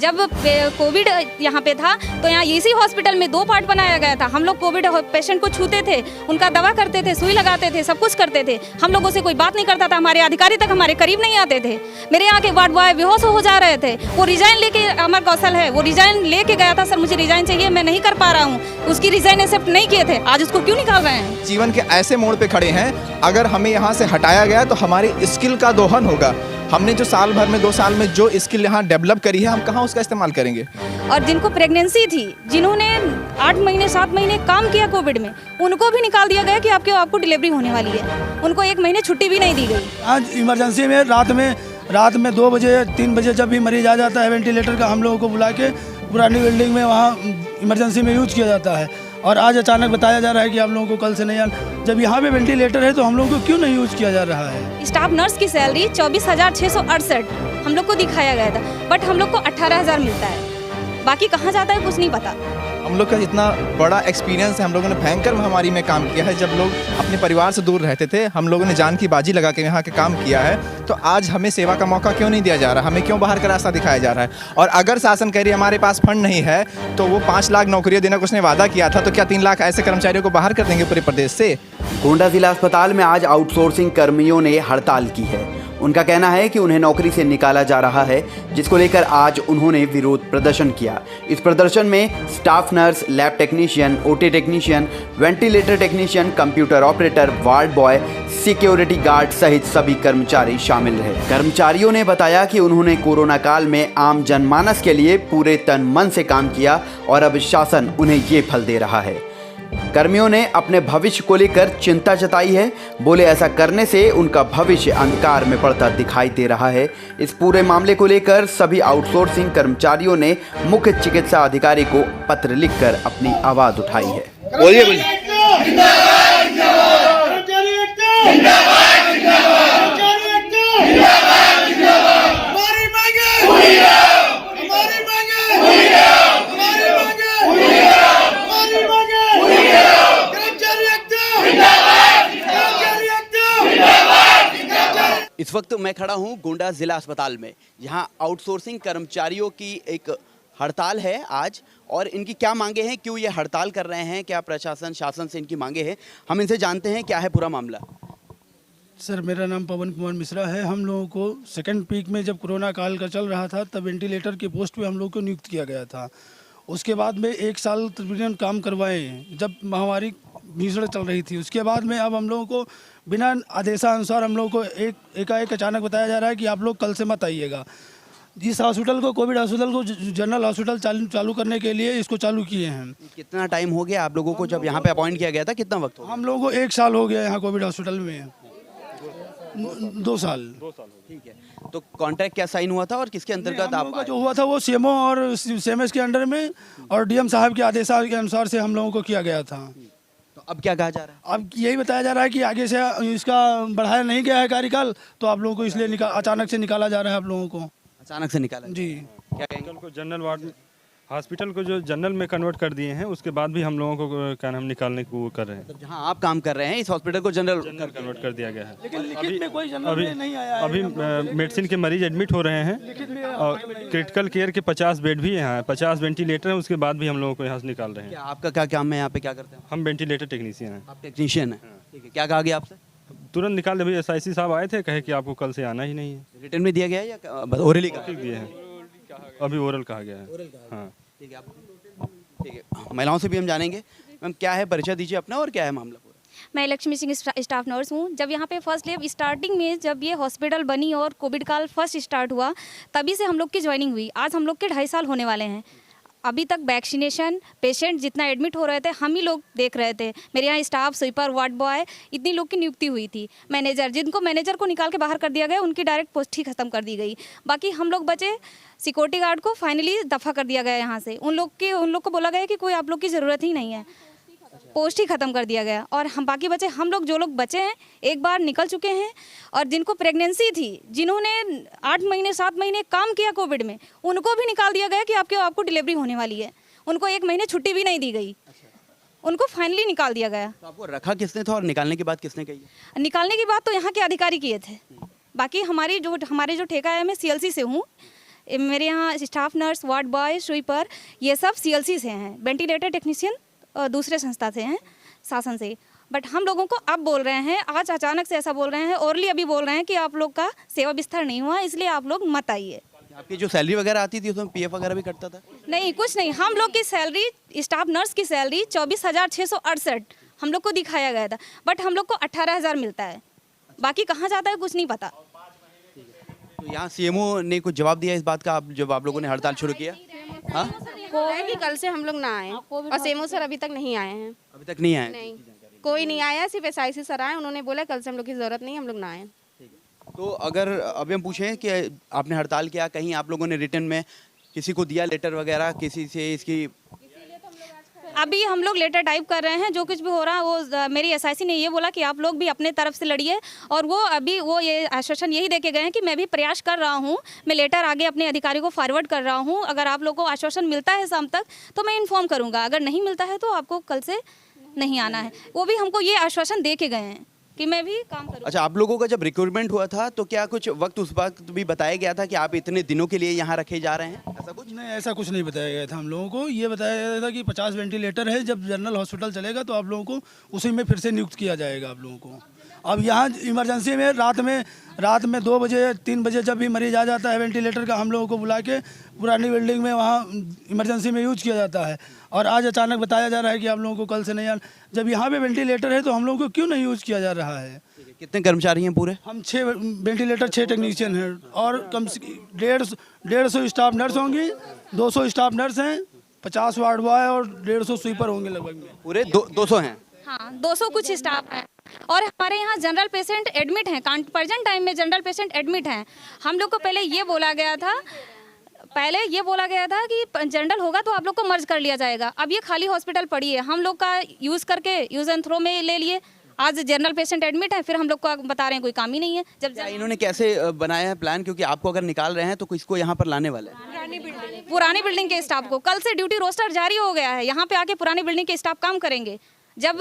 जब कोविड यहाँ पे था तो यहाँ इसी हॉस्पिटल में 2 पार्ट बनाया गया था। हम लोग कोविड पेशेंट को छूते थे, उनका दवा करते थे, सुई लगाते थे, सब कुछ करते थे। हम लोगों से कोई बात नहीं करता था, हमारे अधिकारी तक हमारे करीब नहीं आते थे। मेरे यहाँ के वार्ड बॉय बेहोश हो जा रहे थे। वो रिजाइन लेके, अमर कौशल है, वो रिजाइन लेके गया था, सर मुझे रिजाइन चाहिए, मैं नहीं कर पा रहा हूँ। उसकी रिजाइन एक्सेप्ट नहीं किए थे, आज उसको क्यों निकाल रहे हैं? जीवन के ऐसे मोड़ पे खड़े हैं, अगर हमें यहाँ से हटाया गया तो हमारी स्किल का दोहन होगा। हमने जो साल भर में 2 साल में जो स्किल यहाँ डेवलप करी है, हम कहाँ उसका इस्तेमाल करेंगे? और जिनको प्रेगनेंसी थी, जिन्होंने 8 महीने 7 महीने काम किया कोविड में, उनको भी निकाल दिया गया कि आपको डिलीवरी होने वाली है। उनको 1 महीने छुट्टी भी नहीं दी गई। आज इमरजेंसी में रात में 2 बजे 3 बजे जब भी मरीज आ जाता है, वेंटिलेटर का हम लोगों को बुला के पुरानी बिल्डिंग में वहाँ इमरजेंसी में यूज किया जाता है। और आज अचानक बताया जा रहा है कि आप लोगों को कल से नहीं आना। जब यहाँ पे वेंटिलेटर है तो हम लोगों को क्यों नहीं यूज किया जा रहा है? स्टाफ नर्स की सैलरी 24,668 हम लोग को दिखाया गया था, बट हम लोग को 18,000 मिलता है। बाकी कहाँ जाता है कुछ नहीं पता। हम लोग का इतना बड़ा एक्सपीरियंस है, हम लोगों ने भयंकर महामारी में काम किया है। जब लोग अपने परिवार से दूर रहते थे, हम लोगों ने जान की बाजी लगा के यहाँ के काम किया है। तो आज हमें सेवा का मौका क्यों नहीं दिया जा रहा? हमें क्यों बाहर का रास्ता दिखाया जा रहा है? और अगर शासन कह रही है हमारे पास फंड नहीं है, तो वो 5 लाख नौकरियाँ देने को उसने वादा किया था, तो क्या 3 लाख ऐसे कर्मचारियों को बाहर कर देंगे पूरे प्रदेश से? गोंडा जिला अस्पताल में आज आउटसोर्सिंग कर्मियों ने हड़ताल की है। उनका कहना है कि उन्हें नौकरी से निकाला जा रहा है, जिसको लेकर आज उन्होंने विरोध प्रदर्शन किया। इस प्रदर्शन में staff nurse, lab technician, OT technician, ventilator technician, computer operator, ward boy, security guard सहित सभी कर्मचारी शामिल रहे। कर्मचारियों ने बताया कि उन्होंने कोरोना काल में आम जनमानस के लिए पूरे तन मन से काम किया और अब शासन उन्हें ये फल दे रहा है। कर्मियों ने अपने भविष्य को लेकर चिंता जताई है। बोले ऐसा करने से उनका भविष्य अंधकार में पड़ता दिखाई दे रहा है। इस पूरे मामले को लेकर सभी आउटसोर्सिंग कर्मचारियों ने मुख्य चिकित्सा अधिकारी को पत्र लिखकर अपनी आवाज उठाई है। इस वक्त मैं खड़ा हूं गोंडा जिला अस्पताल में, जहां आउटसोर्सिंग कर्मचारियों की एक हड़ताल है आज। और इनकी क्या मांगे हैं, क्यों ये हड़ताल कर रहे हैं, क्या प्रशासन शासन से इनकी मांगे हैं, हम इनसे जानते हैं क्या है पूरा मामला। सर, मेरा नाम पवन कुमार मिश्रा है। हम लोगों को सेकंड पीक में जब कोरोना काल का चल रहा था, तब वेंटिलेटर की पोस्ट पे हम लोग को नियुक्त किया गया था। उसके बाद में 1 साल तकरीबन काम करवाए, जब महामारी भीषण चल रही थी। उसके बाद में अब हम लोगों को बिना आदेशानुसार हम लोग को एकाएक अचानक बताया जा रहा है कि आप लोग कल से मत आइएगा। इस हॉस्पिटल को, कोविड हॉस्पिटल को जनरल हॉस्पिटल चालू करने के लिए इसको चालू किए हैं। कितना टाइम हो गया आप लोगों को जब यहाँ पे अपॉइंट किया गया था? कितना वक्त हो गया? हम लोगों को 1 साल हो गया यहाँ कोविड हॉस्पिटल में। 2 साल। ठीक है, तो कॉन्ट्रैक्ट क्या साइन हुआ था और किसके अंतर्गत आप? जो हुआ था वो सीएमओ और सीएमएस के अंडर में और डीएम साहब के आदेश के अनुसार से हम लोगों को किया गया था। तो अब क्या कहा जा रहा है? अब यही बताया जा रहा है कि आगे से इसका बढ़ाया नहीं गया है कार्यकाल, तो आप लोगों को इसलिए अचानक से निकाला जा रहा है। आप लोगों को अचानक से निकाला जी। क्या कहेंगे? को जनरल वार्ड हॉस्पिटल को जो जनरल में कन्वर्ट कर दिए हैं, उसके बाद भी हम लोगों को क्या नाम निकालने को वो कर रहे हैं। जहां आप काम कर रहे हैं इस हॉस्पिटल को जनरल कन्वर्ट कर दिया गया है। लेकिन लिखित में कोई जनरल में नहीं आया है। अभी मेडिसिन के मरीज एडमिट हो रहे हैं और क्रिटिकल केयर के 50 बेड भी यहाँ है, 50 वेंटिलेटर हैं। उसके बाद भी हम लोगों को यहाँ से निकाल रहे हैं। आपका क्या काम है यहाँ पे, क्या करते हैं? हम वेंटिलेटर टेक्नीशियन हैं। आप टेक्नीशियन हैं, ठीक है। क्या कहा गया आपसे? तुरंत निकाल दे। SIC साहब आए थे, कहे कि आपको कल से आना ही नहीं है। रिटर्न में दिया गया है या ओरली दिए हैं? अभी ओरल कहा गया है। हाँ, ठीक है। ठीक है, महिलाओं से भी हम जानेंगे। मैम, क्या है, परिचय दीजिए अपना और क्या है मामला पूरा? मैं लक्ष्मी सिंह स्टाफ नर्स हूँ। जब यहाँ पे फर्स्ट लेब स्टार्टिंग में जब ये हॉस्पिटल बनी और कोविड काल फर्स्ट स्टार्ट हुआ, तभी से हम लोग की ज्वाइनिंग हुई। आज हम लोग के 2.5 साल होने वाले हैं। अभी तक वैक्सीनेशन पेशेंट जितना एडमिट हो रहे थे, हम ही लोग देख रहे थे। मेरे यहाँ स्टाफ, स्वीपर, वार्ड बॉय, इतनी लोग की नियुक्ति हुई थी। मैनेजर को निकाल के बाहर कर दिया गया, उनकी डायरेक्ट पोस्ट ही खत्म कर दी गई। बाकी हम लोग बचे। सिक्योरिटी गार्ड को फाइनली दफ़ा कर दिया गया यहाँ से। उन लोग को बोला गया कि कोई आप लोग की ज़रूरत ही नहीं है, पोस्ट ही ख़त्म कर दिया गया। और हम बाकी बचे, हम लोग जो लोग बचे हैं एक बार निकल चुके हैं। और जिनको प्रेगनेंसी थी, जिन्होंने 8 महीने 7 महीने काम किया कोविड में, उनको भी निकाल दिया गया कि आपको डिलीवरी होने वाली है। उनको 1 महीने छुट्टी भी नहीं दी गई, उनको फाइनली निकाल दिया गया। तो आपको रखा किसने था और निकालने की बात किसने कही? निकालने की बात तो यहाँ के अधिकारी किए थे। बाकी हमारे जो ठेका है, मैं CLC से हूँ, मेरे यहाँ staff nurse, ward boy, sweeper, ये सब CLC से हैं, वेंटिलेटर टेक्नीशियन दूसरे संस्था से हैं, शासन से। बट हम लोगों को अब बोल रहे हैं, आज अचानक से ऐसा बोल रहे हैं, ओरली अभी बोल रहे हैं कि आप लोग का सेवा विस्तार नहीं हुआ, इसलिए आप लोग मत आइए। आपकी जो सैलरी वगैरह आती थी उसमें PF वगैरह भी कटता था? नहीं, कुछ नहीं। हम लोग की सैलरी, स्टाफ नर्स की सैलरी 24,668 हम लोग को दिखाया गया था, बट हम लोग को 18,000 मिलता है। बाकी कहाँ जाता है कुछ नहीं पता। तो यहाँ CMO ने कुछ जवाब दिया इस बात का जब आप लोगों ने हड़ताल शुरू किया? हाँ, है कि कल से हम लोग ना आए और सेमो सर अभी तक नहीं आए हैं। अभी तक नहीं आए? नहीं, कोई नहीं आया, सिर्फ SIC सर आए, उन्होंने बोला कल से हम लोग की ज़रूरत नहीं, हम लोग ना आए। तो अगर अभी हम पूछें कि आपने हड़ताल किया, कहीं आप लोगों ने रिटर्न में किसी को दिया लेटर वगैरह, किसी से इसकी? अभी हम लोग लेटर टाइप कर रहे हैं, जो कुछ भी हो रहा है वो मेरी SIC ने ये बोला कि आप लोग भी अपने तरफ से लड़िए, और वो अभी वो ये आश्वासन यही देके गए हैं कि मैं भी प्रयास कर रहा हूँ, मैं लेटर आगे अपने अधिकारी को फॉरवर्ड कर रहा हूँ। अगर आप लोग को आश्वासन मिलता है शाम तक तो मैं इन्फॉर्म करूँगा, अगर नहीं मिलता है तो आपको कल से नहीं आना है। वो भी हमको ये आश्वासन दे के गए हैं कि मैं भी काम करूँ। अच्छा, आप लोगों का जब रिक्रूटमेंट हुआ था तो क्या कुछ वक्त उस वक्त भी बताया गया था कि आप इतने दिनों के लिए यहाँ रखे जा रहे हैं, ऐसा कुछ? नहीं, ऐसा कुछ नहीं बताया गया था हम लोगों को। ये बताया गया था कि 50 वेंटिलेटर है, जब जनरल हॉस्पिटल चलेगा तो आप लोगों को उसी में फिर से नियुक्त किया जाएगा आप लोगों को। अब यहाँ इमरजेंसी में रात में 2 बजे 3 बजे जब भी मरीज आ जाता है वेंटिलेटर का, हम लोगों को बुला के पुरानी बिल्डिंग में वहाँ इमरजेंसी में यूज किया जाता है, और आज अचानक बताया जा रहा है कि आप लोगों को कल से नहीं आना। जब यहाँ पे वेंटिलेटर है तो हम लोगों को क्यों नहीं यूज किया जा रहा है? कितने कर्मचारी हैं पूरे? हम 6 वेंटिलेटर, 6 टेक्नीशियन हैं, और कम से 150 स्टाफ नर्स होंगी, 200 स्टाफ नर्स हैं, 50 वार्ड बॉय और 150 स्वीपर होंगे लगभग में। पूरे 200 हैं? हाँ, 200 कुछ स्टाफ है। और हमारे यहाँ जनरल पेशेंट एडमिट हैं, प्रेजेंट टाइम में जनरल पेशेंट एडमिट हैं। हम लोग को पहले ये बोला गया था कि जनरल होगा तो आप लोग को मर्ज कर लिया जाएगा। अब ये खाली हॉस्पिटल पड़ी है, हम लोग का यूज़ करके यूज़ एंड थ्रो में ले लिए। आज जनरल पेशेंट एडमिट है, फिर हम लोग को बता रहे हैं कोई काम ही नहीं है। जब इन्होंने कैसे बनाया है प्लान, क्योंकि आपको अगर निकाल रहे हैं तो किसको यहाँ पर लाने वाले हैं? पुरानी बिल्डिंग के स्टाफ को कल से ड्यूटी रोस्टर जारी हो गया है, यहाँ पे आके पुरानी बिल्डिंग के स्टाफ काम करेंगे। जब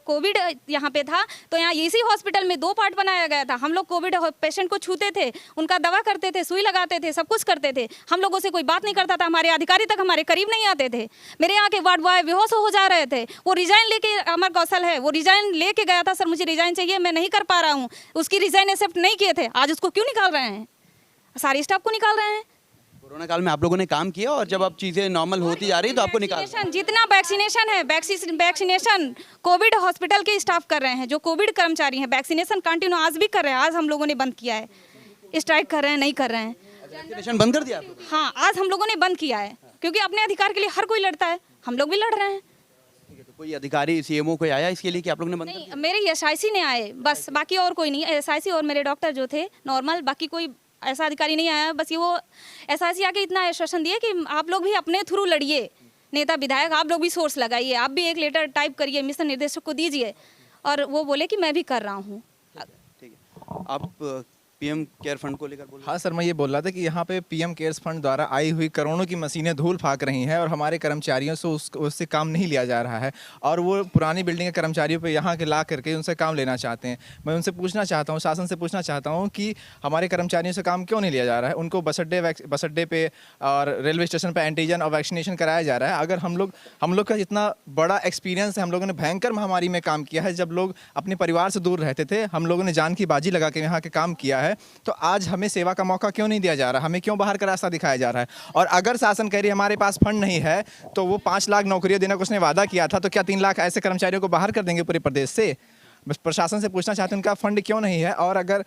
कोविड यहाँ पे था तो यहाँ इसी हॉस्पिटल में 2 पार्ट बनाया गया था। हम लोग कोविड पेशेंट को छूते थे, उनका दवा करते थे, सुई लगाते थे, सब कुछ करते थे। हम लोगों से कोई बात नहीं करता था, हमारे अधिकारी तक हमारे करीब नहीं आते थे। मेरे यहाँ के वार्ड बॉय बेहोश हो जा रहे थे। वो रिजाइन लेके, अमर कौशल है, वो रिजाइन लेके गया था, सर मुझे रिजाइन चाहिए, मैं नहीं कर पा रहा हूँ। उसकी रिजाइन एक्सेप्ट नहीं किए थे, आज उसको क्यों निकाल रहे हैं? सारी स्टाफ को निकाल रहे हैं। कोरोना काल में आप लोगों ने काम किया और जब अब चीज़ें नॉर्मल होती जा रही तो आपको निकाल, जितना वैक्सीनेशन है, वैक्सीनेशन कोविड हॉस्पिटल के स्टाफ कर रहे हैं, जो कोविड कर्मचारी हैं, वैक्सीनेशन कंटिन्यू आज भी कर रहे हैं। आज हम लोगों ने बंद किया है, स्ट्राइक कर रहे हैं, नहीं कर रहे हैं। वैक्सीनेशन बंद कर दिया आप लोगों हाँ, आज हम लोगों ने बंद किया है, क्योंकि अपने अधिकार के लिए हर कोई लड़ता है, हम लोग भी लड़ रहे हैं। ने? तो कोई अधिकारी CMO कोई आया इसके लिए कि आप लोगों ने बंद कर नहीं, मेरे SIC ने आए बस, बाकी और कोई नहीं। SIC और मेरे डॉक्टर जो थे नॉर्मल, बाकी कोई ऐसा अधिकारी नहीं आया। बस ये वो SIC आके इतना आश्वासन दिए कि आप लोग भी अपने थ्रू लड़िए, नेता विधायक आप लोग भी सोर्स लगाइए, आप भी एक लेटर टाइप करिए, मिशन निर्देशक को दीजिए। और वो बोले कि मैं भी कर रहा हूँ। ठीक है, आप PM केयर फंड को लेकर बोल रहे हाँ सर, मैं ये बोल रहा था कि यहाँ पे PM केयर्स फंड द्वारा आई हुई करोड़ों की मशीनें धूल फाक रही हैं और हमारे कर्मचारियों से उससे काम नहीं लिया जा रहा है, और वो पुरानी बिल्डिंग के कर्मचारियों पे यहाँ के ला करके उनसे काम लेना चाहते हैं। मैं उनसे पूछना चाहता हूँ, शासन से पूछना चाहता हूँ कि हमारे कर्मचारियों से काम क्यों नहीं लिया जा रहा है? उनको बस अड्डे पे और रेलवे स्टेशन पर एंटीजन और वैक्सीनेशन कराया जा रहा है। अगर हम लोग का इतना बड़ा एक्सपीरियंस है, हम लोगों ने भयंकर महामारी में काम किया है, जब लोग अपने परिवार से दूर रहते थे, हम लोगों ने जान की बाजी लगा के यहाँ के काम किया है। तो आज हमें सेवा का मौका क्यों नहीं दिया जा रहा? हमें क्यों बाहर का रास्ता दिखाया जा रहा है? और अगर शासन कह रही है हमारे पास फंड नहीं है, तो वो 5 लाख नौकरियां देने को उसने वादा किया था, तो क्या 3 लाख ऐसे कर्मचारियों को बाहर कर देंगे पूरे प्रदेश से? बस प्रशासन से पूछना चाहते हैं उनका फंड क्यों नहीं है। और अगर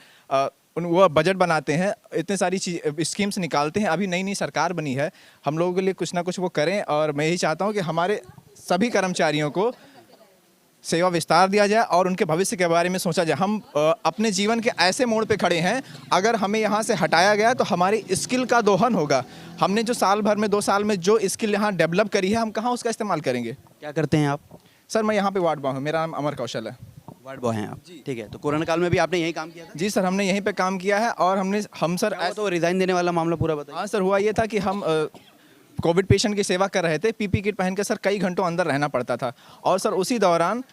वो बजट बनाते हैं, इतने सारी स्कीम्स निकालते हैं, अभी नई नई सरकार बनी है, हम लोगों के लिए कुछ ना कुछ वो करें। और मैं यही चाहता हूँ कि हमारे सभी कर्मचारियों को सेवा विस्तार दिया जाए और उनके भविष्य के बारे में सोचा जाए। हम अपने जीवन के ऐसे मोड़ पे खड़े हैं, अगर हमें यहाँ से हटाया गया तो हमारी स्किल का दोहन होगा। हमने जो साल भर में 2 साल में जो स्किल यहाँ डेवलप करी है, हम कहाँ उसका इस्तेमाल करेंगे? क्या करते हैं आप? सर मैं यहाँ पे वार्ड बॉय हूँ, मेरा नाम अमर कौशल है। वार्ड बॉय हैं आप? ठीक है, तो कोरोना काल में भी आपने यही काम किया था? जी सर, हमने यहीं पे काम किया है। और हम सर तो रिजाइन देने वाला मामला पूरा बताइए। हाँ सर, हुआ ये था कि हम कोविड पेशेंट की सेवा कर रहे थे, PP किट पहन के सर कई घंटों अंदर रहना पड़ता था। और सर उसी दौरान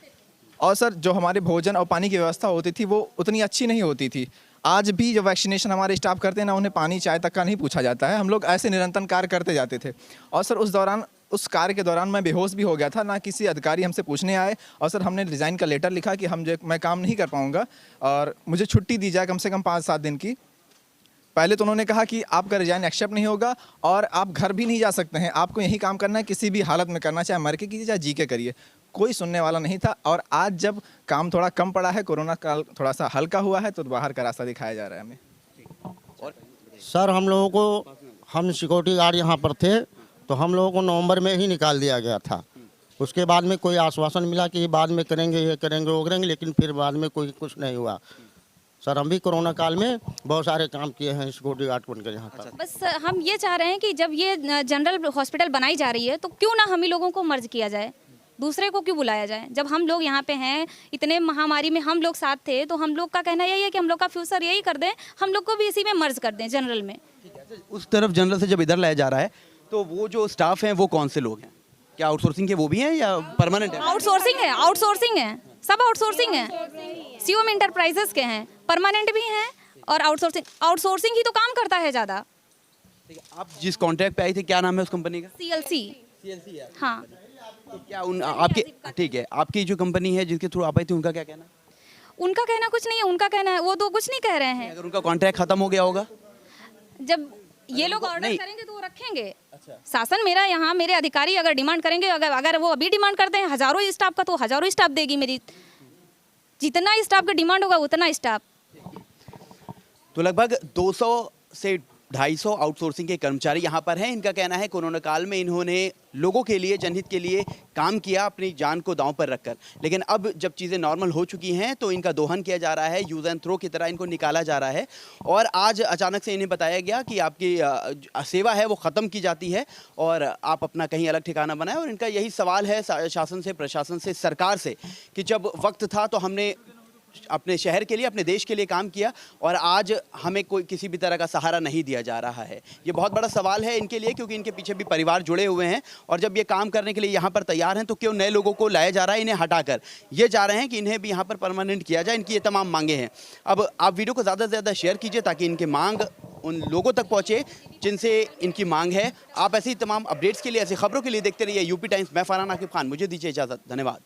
जो हमारे भोजन और पानी की व्यवस्था होती थी वो उतनी अच्छी नहीं होती थी। आज भी जो वैक्सीनेशन हमारे स्टाफ करते हैं ना, उन्हें पानी चाय तक का नहीं पूछा जाता है। हम लोग ऐसे निरंतर कार्य करते जाते थे। और सर उस कार्य के दौरान मैं बेहोश भी हो गया था, ना किसी अधिकारी हमसे पूछने आए। और सर हमने रिज़ाइन का लेटर लिखा कि मैं काम नहीं कर पाऊँगा और मुझे छुट्टी दी जाए कम से कम 5-7 दिन की। पहले तो उन्होंने कहा कि आपका रिजाइन एक्सेप्ट नहीं होगा और आप घर भी नहीं जा सकते हैं, आपको यही काम करना है, किसी भी हालत में करना, चाहे मर के कीजिए चाहे जी के करिए। कोई सुनने वाला नहीं था। और आज जब काम थोड़ा कम पड़ा है, कोरोना काल थोड़ा सा हल्का हुआ है, तो बाहर का रास्ता दिखाया जा रहा है हमें। सर हम लोगों को, हम सिक्योरिटी गार्ड यहाँ पर थे, तो हम लोगों को नवंबर में ही निकाल दिया गया था। उसके बाद में कोई आश्वासन मिला कि बाद में करेंगे, ये करेंगे, वो करेंगे, लेकिन फिर बाद में कोई कुछ नहीं हुआ। सर हम भी कोरोना काल में बहुत सारे काम किए हैं सिक्योरिटी गार्ड बनकर यहाँ तक। बस हम ये चाह रहे हैं कि जब ये जनरल हॉस्पिटल बनाई जा रही है तो क्यों ना हम ही लोगों को मर्ज किया जाए, दूसरे को क्यों बुलाया जाए। जब हम लोग यहाँ पे हैं, इतने महामारी में हम लोग साथ थे, तो हम लोग का कहना यही है कि हम लोग का फ्यूचर यही कर दें, हम लोग को भी इसी में मर्ज कर दें जनरल में। उस तरफ जनरल से जब इधर लाया जा रहा है तो वो जो स्टाफ हैं वो कौन से लोग हैं? क्या आउटसोर्सिंग के वो भी हैं या परमानेंट है? आउटसोर्सिंग है, आउटसोर्सिंग है, सब आउटसोर्सिंग है। सीओम इंटरप्राइजेस के हैं, परमानेंट भी हैं और आउटसोर्सिंग ही तो काम करता है ज़्यादा। ठीक है, आप जिस कॉन्ट्रैक्ट पे आई थी क्या नाम है उस कंपनी का? CLC। हाँ, तो क्या उन आपके, ठीक है, आपकी जो कंपनी है जिसके थ्रू आप आई थी उनका क्या कहना है? उनका कहना कुछ नहीं है, उनका कहना है वो तो कुछ नहीं कह रहे हैं। अगर उनका कॉन्ट्रैक्ट खत्म हो गया होगा, जब ये लोग ऑर्डर नहीं। करेंगे तो वो रखेंगे। शासन मेरा यहाँ, मेरे अधिकारी अगर डिमांड करेंगे, अगर वो अभी डिमांड करते हैं हजारों स्टाफ का, तो हजारों स्टाफ देगी मेरी। जितना स्टाफ का डिमांड होगा उतना स्टाफ। तो लगभग 200 से 250 आउटसोर्सिंग के कर्मचारी यहाँ पर हैं। इनका कहना है कोरोना काल में इन्होंने लोगों के लिए, जनहित के लिए काम किया, अपनी जान को दांव पर रखकर। लेकिन अब जब चीज़ें नॉर्मल हो चुकी हैं तो इनका दोहन किया जा रहा है, यूज़ एंड थ्रो की तरह इनको निकाला जा रहा है। और आज अचानक से इन्हें बताया गया कि आपकी सेवा है वो ख़त्म की जाती है और आप अपना कहीं अलग ठिकाना बनाएं। और इनका यही सवाल है शासन से, प्रशासन से, सरकार से कि जब वक्त था तो हमने अपने शहर के लिए, अपने देश के लिए काम किया और आज हमें कोई किसी भी तरह का सहारा नहीं दिया जा रहा है। ये बहुत बड़ा सवाल है इनके लिए, क्योंकि इनके पीछे भी परिवार जुड़े हुए हैं और जब ये काम करने के लिए यहाँ पर तैयार हैं तो क्यों नए लोगों को लाया जा रहा है इन्हें हटाकर। ये चाह रहे हैं कि इन्हें भी यहाँ पर परमानेंट किया जाए। इनकी ये तमाम मांगे हैं। अब आप वीडियो को ज़्यादा से ज़्यादा शेयर कीजिए ताकि इनकी मांग उन लोगों तक पहुँचे जिनसे इनकी मांग है। आप ऐसी तमाम अपडेट्स के लिए, ऐसी खबरों के लिए देखते रहिए यूपी टाइम्स। मैं फरहान आकिब खान, मुझे दीजिए इजाज़त। धन्यवाद।